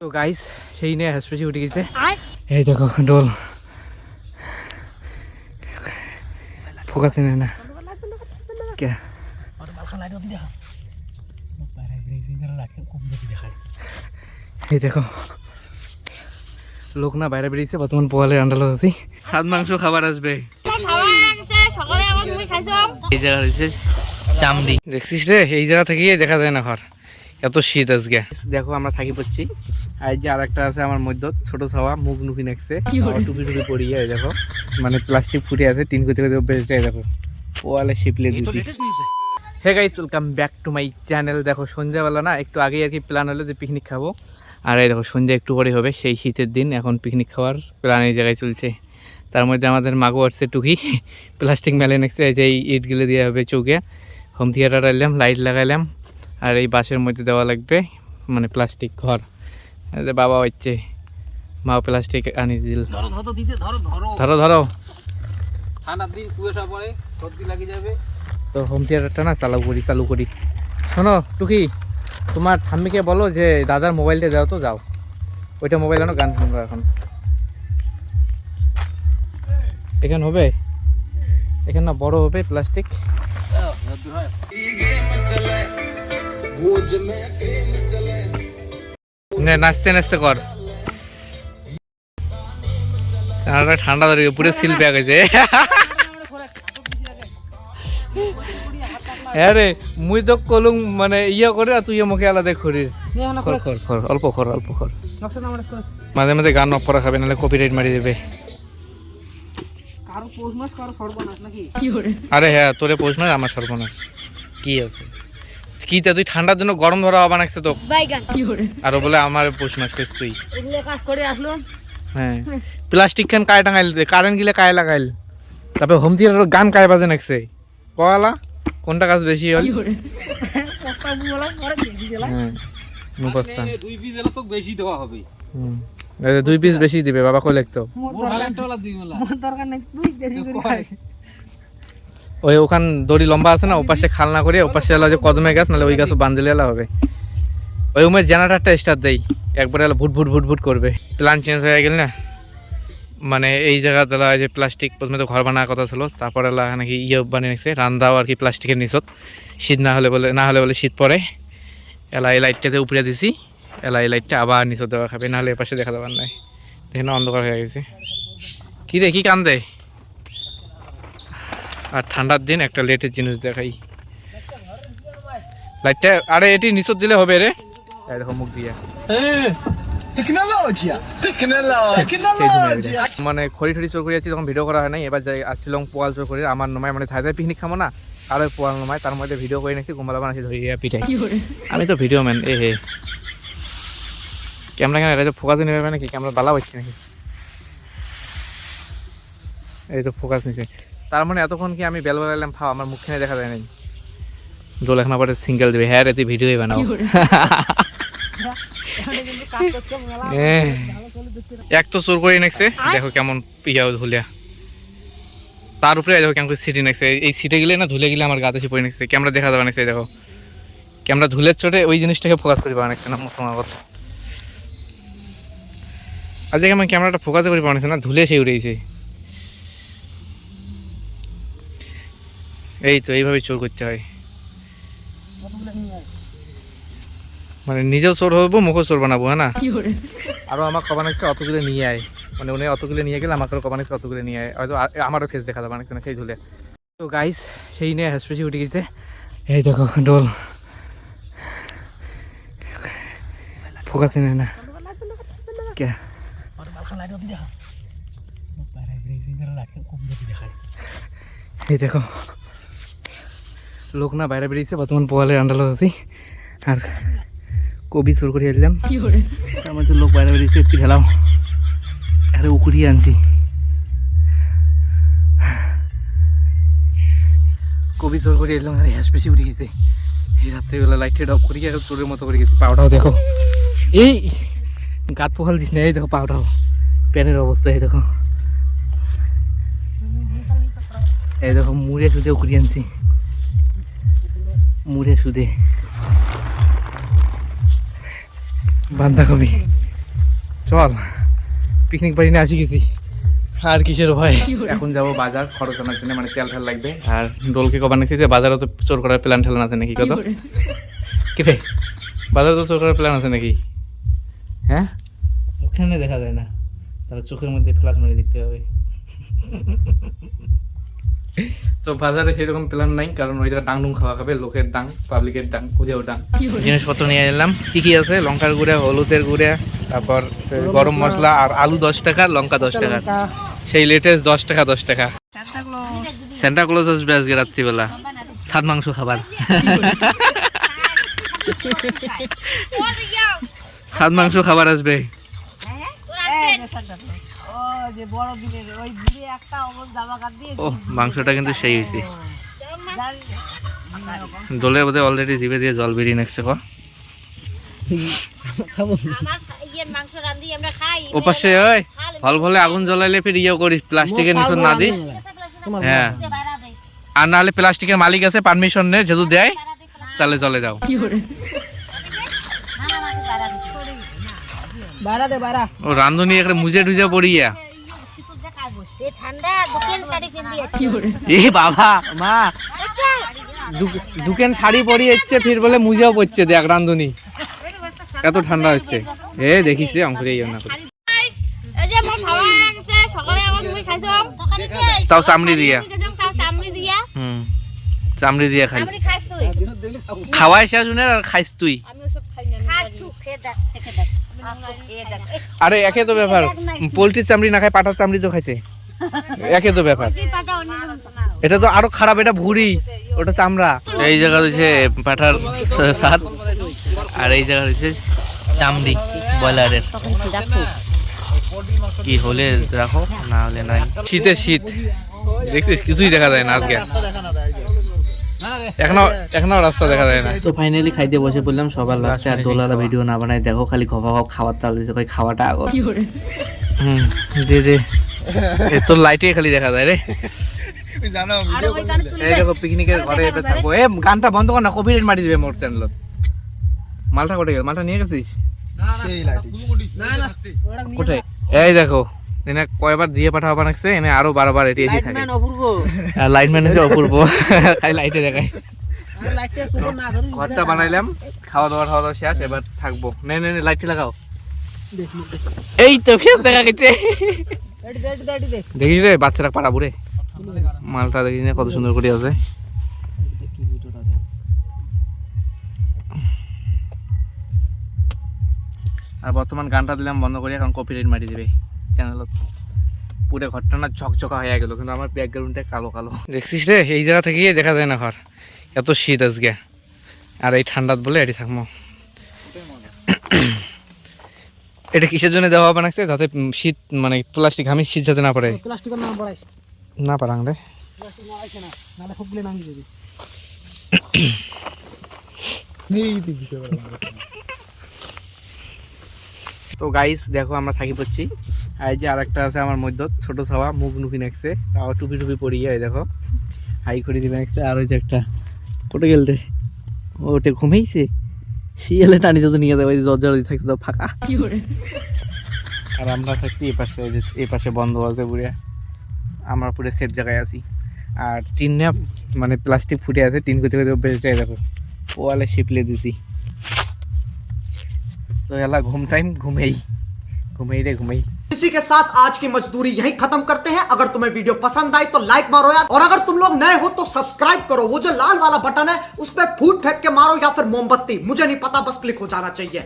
তো গাইস সেই নিয়ে হাসপাতালে উঠে গেছে। এই দেখো ডোল ফোকাস না কে এই দেখো লোক না বাইরে বেরিয়েছে বর্তমান পোয়ালের আন্ডাল আছি। সাত মাংস খাবার আসবে এই জায়গা হয়েছে চামড়ি দেখছিস রে, এই জায়গা থেকে দেখা যায় না ঘর, এত শীত আজকে। দেখো আমরা থাকি পড়ছি আর যে আর একটা আছে আমার মধ্যে ছোট ছাওয়া মুখ নুকি নাকছে টুপি টুপি পরিয়ে দেখো মানে প্লাস্টিক ফুটে আছে টিন করতে করতে বেঁচে দেখো পোয়ালে শিপলে দিচ্ছি। Hey guys welcome back to my channel. দেখো সন্ধ্যাবেলা না একটু আগেই আর কি প্ল্যান হলো যে পিকনিক খাবো, আর এই দেখো সন্ধ্যা একটু পরে হবে সেই শীতের দিন, এখন পিকনিক খাওয়ার প্ল্যান এই জায়গায় চলছে। তার মধ্যে আমাদের মাগো আসছে টুকি প্লাস্টিক মেলে নেছে, এই যে এই ইটগুলো দিয়ে হবে চৌকে, হোম থিয়েটার আনলাম, লাইট লাগাইলাম, আর এই বাসের মধ্যে দেওয়া লাগবে মানে প্লাস্টিক ঘর। বাবা হচ্ছে মাও প্লাস্টিক আনি দিল। ধরো ধরো ঠান্ডার দিন কুয়াশা পড়ে সর্দি লাগে যাবে, তো হোম থিয়েটারটা না চালু করি। শোনো টুকি, তোমার ঠাম্মিকে বলো যে দাদার মোবাইলটা দাও, তো যাও ওইটা মোবাইল আনো, গান শুনবো এখন। এখানে হবে, এখানে না বড় হবে প্লাস্টিক। নাচতে নাচতে কর, ঠান্ডা ধরে পুরো সিল ব্যাগ আছে। হ্যাঁ রে মুই তো কলুম মানে ইয়ে করে আর তুই মুখে আলাদা করিস। অল্প খর মাঝে মাঝে গান অফ করা খাবে, নাহলে কপিরাইট মারি দেবে। আরে হ্যাঁ তোরে পৌঁছ মাস আমার সর্বনাশ কি আছে কি তা, তুই ঠান্ডার জন্য গরম ধরা হবা নাকছে তো, আর বলে আমার পৌষ মাস কইস তুই। হ্যাঁ প্লাস্টিক খান কায় টাঙাইল, কারেন্ট গিলে কায় লাগাইল, তারপরে হোম থিয়েটার গান কায় বাজে নাকছে কলা, কোনটা কাজ বেশি হল? দুই পিস বেশি দিবে বাবা কই লাগতো ওই ওখান দড়ি লম্বা আছে না, ওপাশে খাল না করে ওপাশে এলা যে কদমে গাছ, নাহলে ওই গাছ বান্ধলে এলা হবে। ওই উমের জেনারেটরটা স্টার্ট দেয় একবার, এলা ভুট ভুট ভুট ভুট করবে। প্ল্যান চেঞ্জ হয়ে গেল না, মানে এই জায়গা দেলা যে প্লাস্টিক প্রথমে তো ঘর বানার কথা ছিল, তারপর এলা নাকি ইয়ে বানিয়ে নিচ্ছে রান্দাও আর কি প্লাস্টিকের নিচত, শীত না হলে বলে শীত পরে। এলা এই লাইটটাতে উপরে দিছি, এলা এই লাইটটা আবার নিচত দেওয়া খাবে, নাহলে এপাশে দেখা দেওয়ার নাই, দেখে অন্ধকার হয়ে গেছে। কি রে কি কান্দে? আর ঠান্ডার দিন একটা লেটের জিনিস দেখাই লাইটটা, আরে এটি নিচত দিলে হবে রে, দেখো মুখ দিয়া মানে খড়ি ঠড়ি চোর করে যাচ্ছি তখন ভিডিও করা হয় নাই। এবার যাই আসছিলাম পোয়াল চোর করে আমার নমায়, মানে ছাই পিকনিক খাবো না, আর ওই পোয়াল নমায় তার মধ্যে ভিডিও করে নাকি কুমলা বানাচ্ছি ধরিয়া পিঠাই। আমি তো ভিডিও ম্যান, এ হে ক্যামেরা কেন এটা ফোকাস নেবে নাকি, ক্যামেরা বালা পাচ্ছি নাকি, এই তো ফোকাস নিচ্ছে। তার মানে এতক্ষণ কি আমি বেল বেলাইলাম ফাও, আমার মুখখানে দেখা যায় নাই। ডোল এখন আবার সিঙ্গেল দেবে, হ্যাঁ রে তুই ভিডিওই বানাও। এক তো চোর করে নেছে, দেখো কেমন ইয়া ধুলিয়া, তার উপরে দেখো কেমন সিটে নেছে, এই সিটে গেলে না ধুলে গেলে আমার গাতে পড়ে নেছে, ক্যামেরা দেখা যাবে নেছে। দেখো ক্যামেরা ধুলের চোটে ওই জিনিসটাকে ফোকাস করি পাওয়া নেছে না মুসলমান কথা, আজকে আমার ক্যামেরাটা ফোকাস করি পাওয়া নেছে না, ধুলে সে উঠেছে। এই তো এইভাবে চোর করতে হয়, মানে নিজেও চোর হবো মুখও চোর বানাবো, হ্যাঁ না। আরো আমার কবা নাকছে অতগুলো নিয়ে আয়, মানে উনি অতগুলো নিয়ে গেলে আমাকে কবা নাকছে অতগুলো নিয়ে আয়, হয়তো আমারও ফেস দেখা যাবে নাকছে না সেই ধুলে। তো গাইস সেই নিয়ে হাসপাতালে উঠে গেছে। এই দেখো ডোল ফোকাস না কে এই দেখো লোক না বাইরে বেরিয়েছে বর্তমান পোয়ালের আন্ডাল আছি, আর কবি চোর করে এলাম তার মধ্যে লোক বাইরে বেরিয়েছে একটু ঢেলাম, আরে উকুড়িয়ে আনছি কবি চোর করে এলাম, আরে হ্যাস বেশি উঠে গেছে। এই রাত্রিবেলা লাইটটা অফ করি আর চোরের মতো করে গেছি। পাউটাও দেখো, এই গাত পোহাল দিস না, এই দেখো পাউটাও প্যানের অবস্থা, এই দেখো এই দেখো মুড়ে সুদে উকুড়ি আনছি, মুড়ে সুদে বাঁধাকপি চল পিকনিক বাড়ি নিয়ে আসি গেছি আর কিসের ভয়। এখন যাবো বাজার খরচ আনার জন্য, মানে তেল ঠেল লাগবে। আর ডোলকে কবার নাকি যে বাজারে তো চোর করার প্ল্যান ঠেলান আছে নাকি? কত কি রে, বাজারে তো চোর করার প্ল্যান আছে নাকি? হ্যাঁ, ওখানে দেখা যায় না, তাহলে চোখের মধ্যে ফ্ল্যাশ মারি দেখতে হবে। তো বাজারে সেরকম প্ল্যান নাই, কারণ ওই জায়গায় ডাং ডুং খাওয়া খাবে, লোকের ডাং, পাবলিকের ডাং, খুঁজেও ডাং। জিনিসপত্র নিয়ে এলাম, কি কি আছে? লঙ্কার গুঁড়া, হলুদের গুঁড়া, তারপর গরম মশলা, আর আলু 10 টাকা, লঙ্কা 10 টাকা, সেই লেটেস্ট 10 টাকা 10 টাকা। সেন্টা ক্লজ আসবে আজকে রাত্রিবেলা, ছাদ মাংস খাবার। ছাদ মাংস খাবার আসবে। ও মাংসটা কিন্তু সেই হয়েছে। ডোলের বোধহয় অলরেডি জিভে দিয়ে জল বেরিয়ে নেছে। ওপাশে ওই ভাল ভালে আগুন জ্বলাইলে ফির ইয়ে করিস, প্লাস্টিকের নিচে না দিস। হ্যাঁ, আর নাহলে প্লাস্টিকের মালিক আছে, পারমিশন নে, যেহেতু দেয় তাহলে চলে যাও। ও রান্ধুনি একটা মুজে টুজে পড়িয়া। এ বাবা মা, দুকেন শাড়ি পরিয়েছে, ফির বলে মুজেও পড়ছে। দেখ রান্ধুনি এত ঠান্ডা হচ্ছে। এ দেখিস রে অঙ্কুরে ইয়ে না করে। তাও চামড়ি দিয়া, চামড়ি দিয়া খাই। খাওয়াই শেষ শুনে আর খাইস তুই। আরে একে তো ব্যাপার, পোল্ট্রির চামড়ি না খায়, পাটার চামড়ি তো খাইছে, একে তো ব্যাপার। এটা তো আরো খারাপ, এটা ভুড়ি, ওটা চামড়া। এই জায়গা হচ্ছে পাঠার সাত, আর এই জায়গা হচ্ছে চামড়ি ব্রয়লারের। কি হলে রাখো, না হলে নাই। শীতের শীত দেখছিস, কিছুই দেখা যায় না আজকে, এখনো রাস্তা দেখা যায় না। তো ফাইনালি খাইতে বসে পড়লাম সবার লাস্টে। আর ডোলালা ভিডিও না বানাই, দেখো খালি খপা খপ খাবার তাল দিছে, কই খাওয়াটা আগো। দে দে, তোর লাইটে খালি দেখা যায় রে। এই দেখো পিকনিকের ঘরে এটা থাকবো। এ গানটা বন্ধ কর না, কপিরাইট মারি দিবে মোর চ্যানেলত। মালটা কোটে গেল? মালটা নিয়ে গেছিস? কোথায়? এই দেখো এনে কয়বার দিয়ে পাঠাও বানাচ্ছে, এনে আরো বারবার এটি এটি থাকে। আর লাইটম্যান হচ্ছে অপূর্ব, খালি লাইটে দেখায়। ঘরটা বানাইলাম, খাওয়া দাওয়া শেষ, এবার থাকবো। নে নে নে লাইটটি লাগাও। এই তো ফেস দেখা গেছে, দেখিস রে বাচ্চারা পাড়া বুড়ে। মালটা দেখিস না কত সুন্দর করে আছে। আর বর্তমান গানটা দিলাম বন্ধ করি, এখন কপিরাইট মারি দিবে চ্যানেলত। পুরো ঘরটা না ঝকঝকা হয়ে গেল, কিন্তু আমার ব্যাকগ্রাউন্ডটা কালো কালো। দেখছিস রে, এই জায়গা থেকে দেখা যায় না ঘর, এত শীত আজকে। আর এই ঠান্ডাত বলে এটি থাকবো। এটা কিসের জন্য দেওয়া বানাচ্ছে? যাতে শীত, মানে প্লাস্টিক, আমি শীত যাতে না পড়ে। না পারাং রে। তো গাইস দেখো আমরা থাকি পড়ছি। আর এই যে আরেকটা আছে আমার মধ্যে, ছোট ছাওয়া, মুখ নুকি নাকছে, তাও টুপি টুপি পরিয়ে এই দেখো হাই করে দিবে নাকছে। আর ওই যে একটা কোটে গেল রে, ওটে ঘুমাইছে, শিয়ালে টানি তো নিয়ে যাবে, ওই দরজা থাকছে তো ফাঁকা। আর আমরা থাকছি এই পাশে, এই পাশে বন্ধ আছে পুরে, আমরা পুরো সেফ জায়গায় আছি। আর টিন না, মানে প্লাস্টিক ফুটে আছে, টিন করতে করতে বেঁচে দেখো ওয়ালে শিপলে দিছি। तो याला घूम टाइम घूमे ही रे घूमे ही। इसी के साथ आज की मजदूरी यहीं खत्म करते हैं। अगर तुम्हें वीडियो पसंद आई तो लाइक मारो यार, और अगर तुम लोग नए हो तो सब्सक्राइब करो। वो जो लाल वाला बटन है उस पर फूट फेंक के मारो, या फिर मोमबत्ती, मुझे नहीं पता, बस क्लिक हो जाना चाहिए।